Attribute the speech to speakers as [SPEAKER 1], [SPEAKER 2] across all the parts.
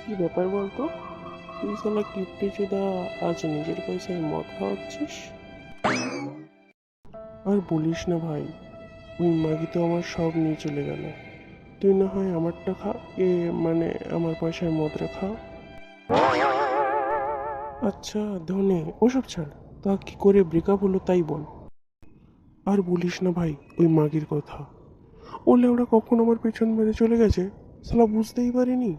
[SPEAKER 1] কি ব্যাপার বলতো? তুই শালা কিপ্টে চোদা আজ নিজের পয়সায় মদ খাওয়াচ্ছিস? আর বলিস না ভাই, ওই মাগি তো আমার সব নিয়ে চলে গেল। তুই না হয় আমারটা খা, মানে আমার পয়সায় মদটা খা। আচ্ছা ধনে ওসব ছাড়, তা কি করে ব্রেকআপ হলো তাই বল। আর বলিস না ভাই ওই মাগির কথা। ওলে ওরা কখন আমার পেছন মেরে চলে গেছে, শালা বুঝতেই পারিনি।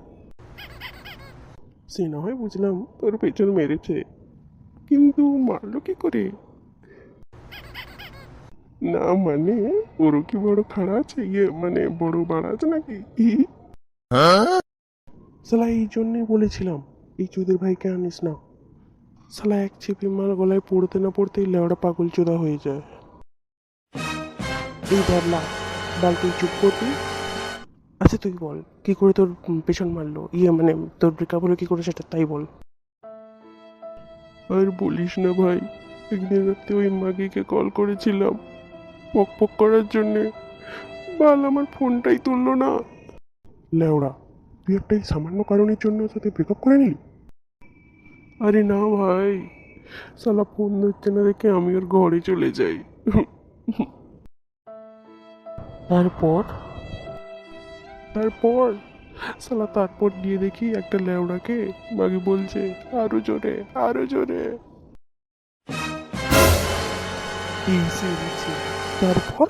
[SPEAKER 1] সে না হয় বুঝলাম তোর পেছন মেরেছে, কিন্তু মারলো কি করে? না মানে ওরও কি বড় খাড়া আছে, মানে বড় বাড়া আছে নাকি? শালা এই জন্যই বলেছিলাম এই চোদের ভাইকে আনিস না। শালা এক চেপে মাল গলায় পড়তে না পড়তেই লেওড়া পাগল চোদা হয়ে যায়। এই ধরলা বালতি চুপ করবি। আচ্ছা তুই বল কি করে তোর পেছন মারলো, মানে তোর ব্রেকআপ হলো কি করে সেটা তাই বল। আর বলিস না ভাই, একদিন রাতে ওই মাগিকে কল করেছিলাম পক পক করার জন্যে, বাল আমার ফোনটাই তুললো না। লেওড়া, তুই একটা এই সামান্য কারণের জন্য ওর সাথে ব্রেকআপ করে নিলি? আরে না ভাই, শালা ফোন ধরছে না দেখে আমি ওর ঘরে চলে যাই। তারপর তারপর তারপর গিয়ে দেখি একটা লেওড়াকে মাগি বলছে আরো জোরে আরো জোরে। এই সে দিচ্ছে। তারপর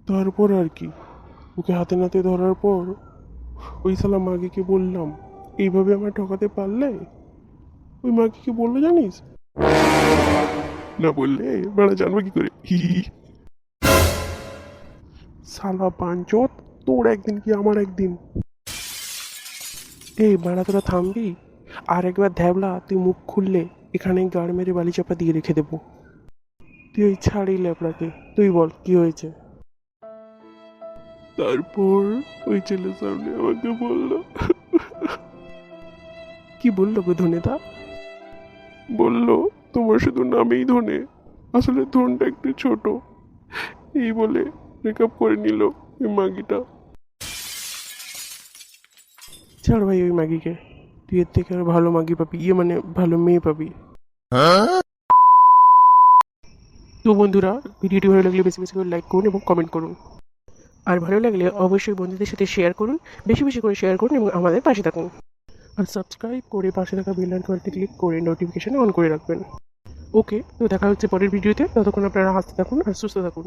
[SPEAKER 1] তারপর আর কি, ওকে হাতে নাতে ধরার পর ওই শালা মাগিকে বললাম এইভাবে আমায় ঠকাতে পারলে। ওই মাগিকে বললো জানিস? না বললে বেড়া জানবো কি করে? হি হি হি। শালা পাঞ্চত, তোর একদিন কি আমার একদিন। এই বাড়া তোরা থামবি? আর একবার ধ্যাবলা তুই মুখ খুললে এখানে গাড় মেরে বালি চাপা দিয়ে রেখে দেবো। তুই ওই ছাড়ি ল্যাপড়াকে, তুই বল কি হয়েছে। তারপর ওই ছেলের সামনে আমাকে বললো। কি বললো গো ধনেদা? বললো তোমার শুধু নামেই ধনে, আসলে ধনটা একটু ছোট। এই বলে ব্রেকআপ করে নিল ওই মাগিটা। ছাড় ভাই ওই মাগিকে, তুই এর থেকে আর ভালো মাগি পাবি, মানে ভালো মেয়ে পাবি। তো বন্ধুরা, ভিডিওটি ভালো লাগলে বেশি বেশি করে লাইক করুন এবং কমেন্ট করুন। আর ভালো লাগলে অবশ্যই বন্ধুদের সাথে শেয়ার করুন, বেশি বেশি করে শেয়ার করুন এবং আমাদের পাশে থাকুন। আর সাবস্ক্রাইব করে পাশে থাকা বেল আইকনটি ক্লিক করে নোটিফিকেশন অন করে রাখবেন। ওকে, তো দেখা হচ্ছে পরের ভিডিওতে, ততক্ষণ আপনারা হাসতে থাকুন আর সুস্থ থাকুন।